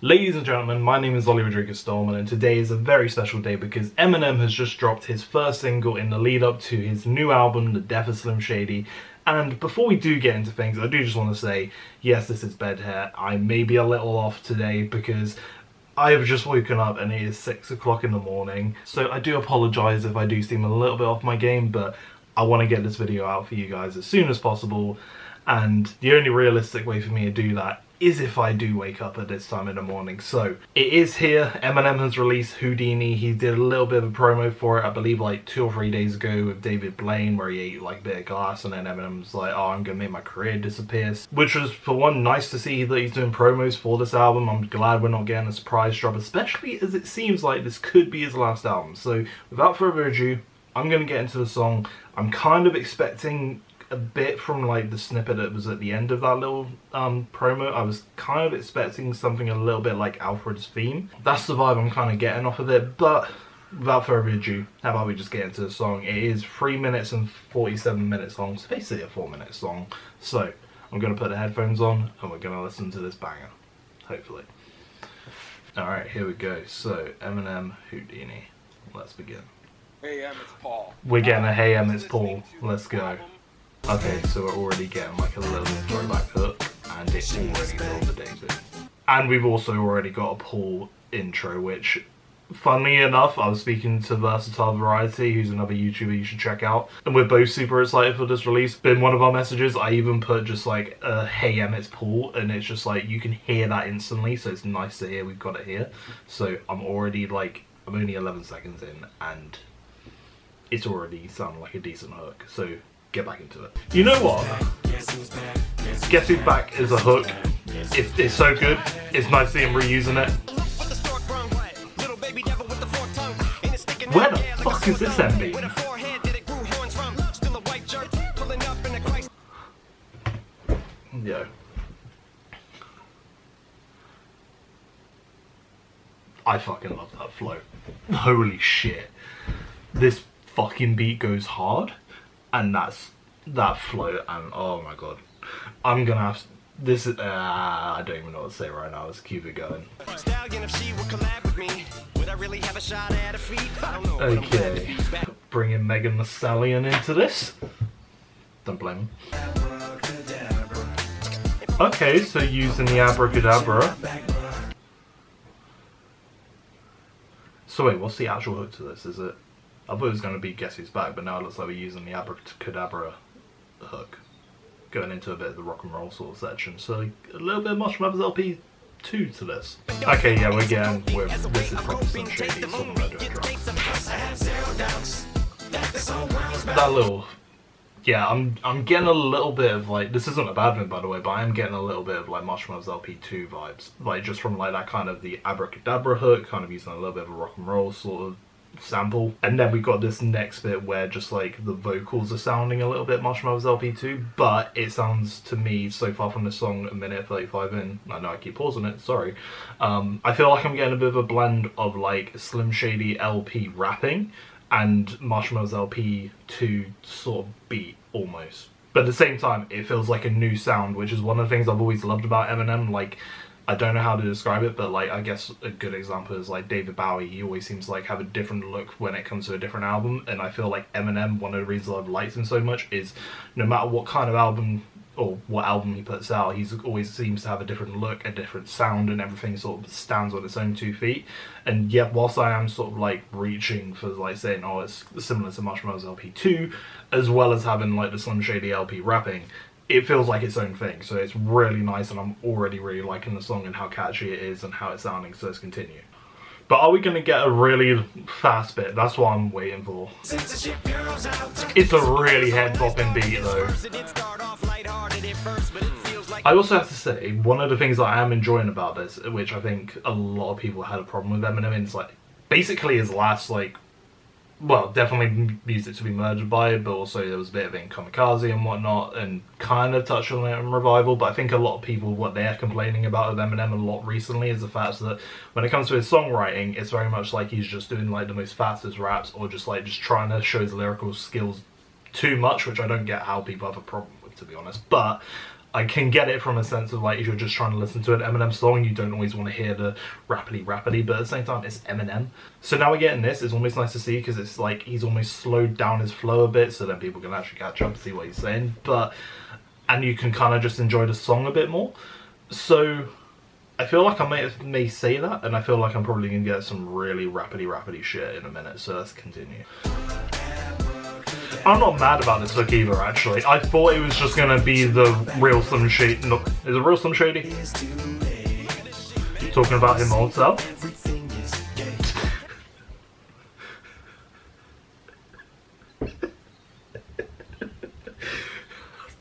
Ladies and gentlemen, my name is Ollie Rodriguez Stolman, and today is a very special day because Eminem has just dropped his first single in the lead up to his new album, The Death of Slim Shady. And before we do get into things, I do just want to say, yes, this is bed hair. I may be a little off today because I have just woken up and it is 6 o'clock in the morning. So I do apologise if I do seem a little bit off my game, but I want to get this video out for you guys as soon as possible. And the only realistic way for me to do that is if I do wake up at this time in the morning. So it is here. Eminem has released Houdini. He did a little bit of a promo for it, I believe like 2 or 3 days ago with David Blaine, where he ate like a bit of glass, and then Eminem's like, oh, I'm gonna make my career disappear. Which was, for one, nice to see that he's doing promos for this album. I'm glad we're not getting a surprise drop, especially as it seems like this could be his last album. So without further ado, I'm gonna get into the song. I'm kind of expecting a bit from like the snippet that was at the end of that little promo. I was kind of expecting something a little bit like Alfred's theme. That's the vibe I'm kind of getting off of it, but without further ado, how about we just get into the song. It is 3 minutes and 47 minutes long, so basically a 4-minute song. So I'm going to put the headphones on and we're going to listen to this banger, hopefully. Alright, here we go. So Eminem, Houdini. Let's begin. Hey Em, it's Paul. We're getting a Hey Em, it's Paul. Let's go. Okay, so we're already getting like a little throwback hook, and it's already rolled the daisy. And we've also already got a Paul intro, which, funnily enough, I was speaking to Versatile Variety, who's another YouTuber you should check out, and we're both super excited for this release. In one of our messages, I even put just like a Hey Em, it's Paul, and it's just like, you can hear that instantly, so it's nice to hear we've got it here. So I'm already like, I'm only 11 seconds in, and it's already sounding like a decent hook, so get back into it. You know what? Guess Who's Back is a hook. It's so good. It's nice to see him reusing it. Where the fuck is this MB? Yo. I fucking love that flow. Holy shit. This fucking beat goes hard. And that flow, and oh my god, I'm gonna have this. I don't even know what to say right now. Let's keep it going. Okay, bringing Megan Thee Stallion into this. Don't blame him. Okay, so using the abracadabra. So wait, what's the actual hook to this? Is it? I thought it was going to be Guess Who's Back, but now it looks like we're using the abracadabra hook, going into a bit of the rock and roll sort of section. So a little bit of Mushmouth's LP 2 to this. Okay, yeah, we're getting this is probably some Shady song they're doing drums. That little, yeah, I'm getting a little bit of like, this isn't a bad thing by the way, but I am getting a little bit of like Mushmouth's LP 2 vibes, like just from like that kind of the abracadabra hook, kind of using a little bit of a rock and roll sort of sample, and then we got this next bit where just like the vocals are sounding a little bit Mushmouth's LP2, but it sounds to me so far from the song a minute 35 in, I know I keep pausing it, sorry, I feel like I'm getting a bit of a blend of like Slim Shady LP rapping and Mushmouth's LP2 sort of beat almost, but at the same time it feels like a new sound, which is one of the things I've always loved about Eminem. Like, I don't know how to describe it, but like, I guess a good example is like David Bowie. He always seems to like have a different look when it comes to a different album, and I feel like Eminem, one of the reasons I've liked him so much is no matter what kind of album or what album he puts out, he's always seems to have a different look, a different sound, and everything sort of stands on its own 2 feet. And yet, whilst I am sort of like reaching for like saying, oh, it's similar to Mushmouth's LP2, as well as having like the Slim Shady LP rapping, it feels like its own thing, so it's really nice, and I'm already really liking the song and how catchy it is and how it's sounding, so let's continue. But are we going to get a really fast bit? That's what I'm waiting for. It's a really head-bopping beat though. I also have to say, one of the things that I am enjoying about this, which I think a lot of people had a problem with Eminem, is like, basically his last like, well, definitely music to be murdered by, but also there was a bit of it in Kamikaze and whatnot, and kind of touched on it in Revival. But I think a lot of people, what they're complaining about with Eminem a lot recently is the fact that when it comes to his songwriting, it's very much like he's just doing like the most fastest raps, or just trying to show his lyrical skills too much, which I don't get how people have a problem with, to be honest. But I can get it from a sense of like if you're just trying to listen to an Eminem song, you don't always want to hear the rappity, but at the same time it's Eminem. So now we're getting this. It's almost nice to see because it's like he's almost slowed down his flow a bit, so then people can actually catch up and see what he's saying. And you can kind of just enjoy the song a bit more. So I feel like I may say that, and I feel like I'm probably gonna get some really rappity shit in a minute. So let's continue. I'm not mad about this hook either, actually. I thought it was just gonna be the real Slim Shady. No, is it real Slim Shady? Talking about him old self?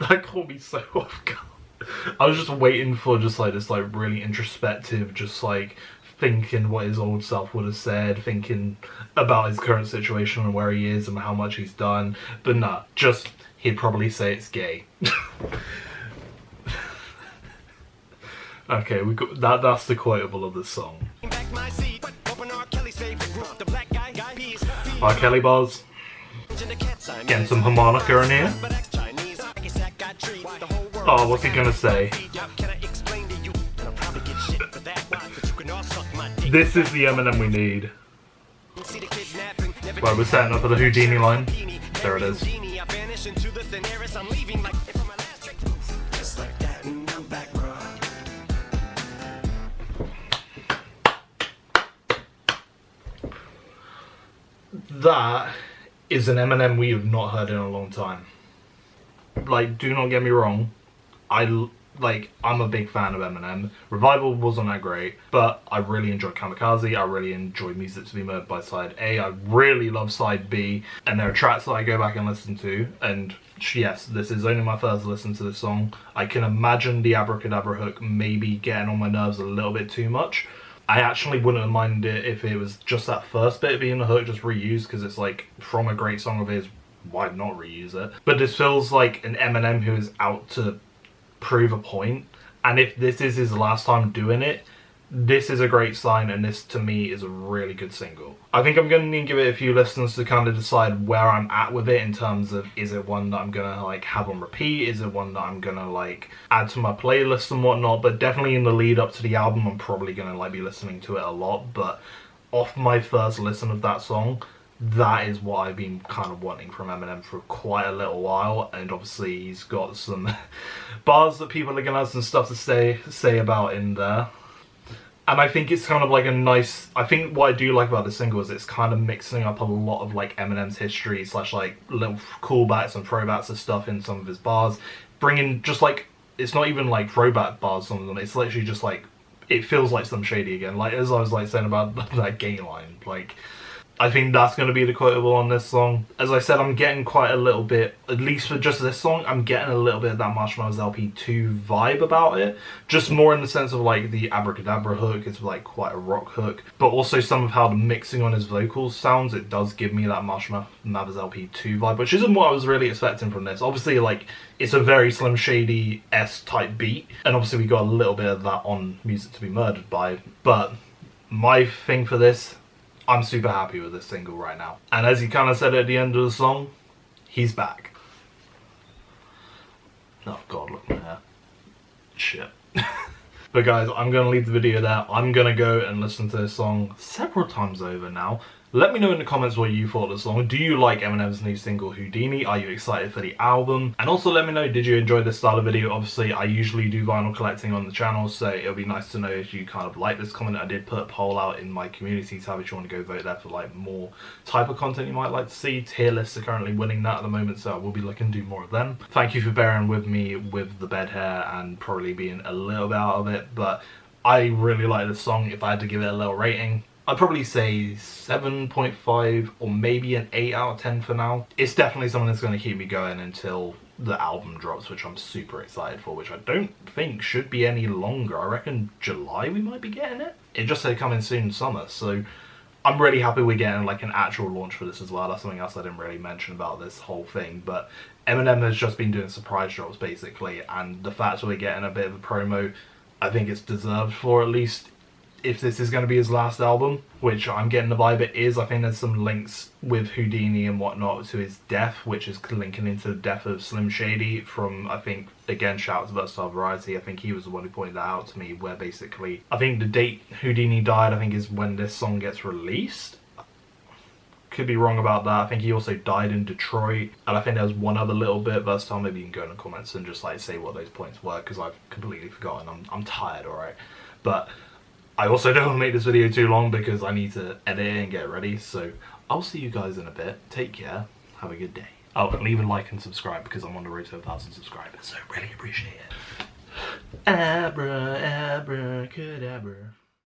That caught me so off guard. I was just waiting for just like this like really introspective, just like thinking what his old self would have said, thinking about his current situation and where he is and how much he's done. But nah, just he'd probably say it's gay. Okay, we got that. That's the quotable of the song. R. Kelly bars. Getting some harmonica in here. Oh, what's he gonna say? This is the Eminem we need. Right, we're setting up for the Houdini line. There it is. That is an Eminem we have not heard in a long time. Like, do not get me wrong, I'm a big fan of Eminem. Revival wasn't that great, but I really enjoyed Kamikaze. I really enjoyed Music to Be Murdered by Side A. I really love Side B, and there are tracks that I go back and listen to, and yes, this is only my first listen to this song. I can imagine the Abracadabra hook maybe getting on my nerves a little bit too much. I actually wouldn't mind it if it was just that first bit being the hook just reused, because it's like, from a great song of his, why not reuse it? But this feels like an Eminem who is out to prove a point, and if this is his last time doing it, this is a great sign, and this to me is a really good single. I think I'm gonna need to give it a few listens to kind of decide where I'm at with it in terms of, is it one that I'm gonna like have on repeat, is it one that I'm gonna like add to my playlist and whatnot. But definitely in the lead up to the album I'm probably gonna like be listening to it a lot. But off my first listen of that song, that is what I've been kind of wanting from Eminem for quite a little while, and obviously he's got some bars that people are gonna have some stuff to say about in there. And I think it's kind of like a nice, I think what I do like about this single is it's kind of mixing up a lot of like Eminem's history / like little callbacks and throwbacks of stuff in some of his bars, bringing just like, it's not even like throwback bars, some of them, it's literally just like, it feels like Slim Shady again, like as I was like saying about that gay line. Like, I think that's going to be the quotable on this song. As I said, I'm getting quite a little bit, at least for just this song, I'm getting a little bit of that Marshmallows LP 2 vibe about it. Just more in the sense of like the Abracadabra hook, it's like quite a rock hook. But also some of how the mixing on his vocals sounds, it does give me that Marshmallows LP 2 vibe, which isn't what I was really expecting from this. Obviously, like, it's a very Slim Shady-esque type beat, and obviously we got a little bit of that on Music to Be Murdered by. But my thing for this, I'm super happy with this single right now. And as he kind of said at the end of the song, he's back. Oh god, look at my hair. Shit. But guys, I'm going to leave the video there. I'm going to go and listen to this song several times over now. Let me know in the comments what you thought of the song. Do you like Eminem's new single Houdini? Are you excited for the album? And also let me know, did you enjoy this style of video? Obviously, I usually do vinyl collecting on the channel, so it'll be nice to know if you kind of like this comment. I did put a poll out in my community tab if you want to go vote there for like more type of content you might like to see. Tier lists are currently winning that at the moment, so I will be looking to do more of them. Thank you for bearing with me with the bed hair and probably being a little bit out of it, but I really like this song. If I had to give it a little rating, I'd probably say 7.5 or maybe an 8 out of 10 for now. It's definitely something that's going to keep me going until the album drops, which I'm super excited for, which I don't think should be any longer. I reckon July we might be getting it. It just said coming soon summer, so I'm really happy we're getting like an actual launch for this as well. That's something else I didn't really mention about this whole thing, but Eminem has just been doing surprise drops basically, and the fact that we're getting a bit of a promo, I think it's deserved for at least if this is going to be his last album, which I'm getting the vibe it is. I think there's some links with Houdini and whatnot to his death, which is linking into the death of Slim Shady from, I think, again, shout out to Versatile Variety. I think he was the one who pointed that out to me, where basically, I think the date Houdini died, I think, is when this song gets released. Could be wrong about that. I think he also died in Detroit, and I think there was one other little bit. Versatile, maybe you can go in the comments and just like say what those points were, because I've completely forgotten. I'm tired, alright? But I also don't want to make this video too long because I need to edit it and get ready. So I'll see you guys in a bit. Take care. Have a good day. Oh, and leave a like and subscribe because I'm on the road to 1,000 subscribers. So really appreciate it. Abracadabra.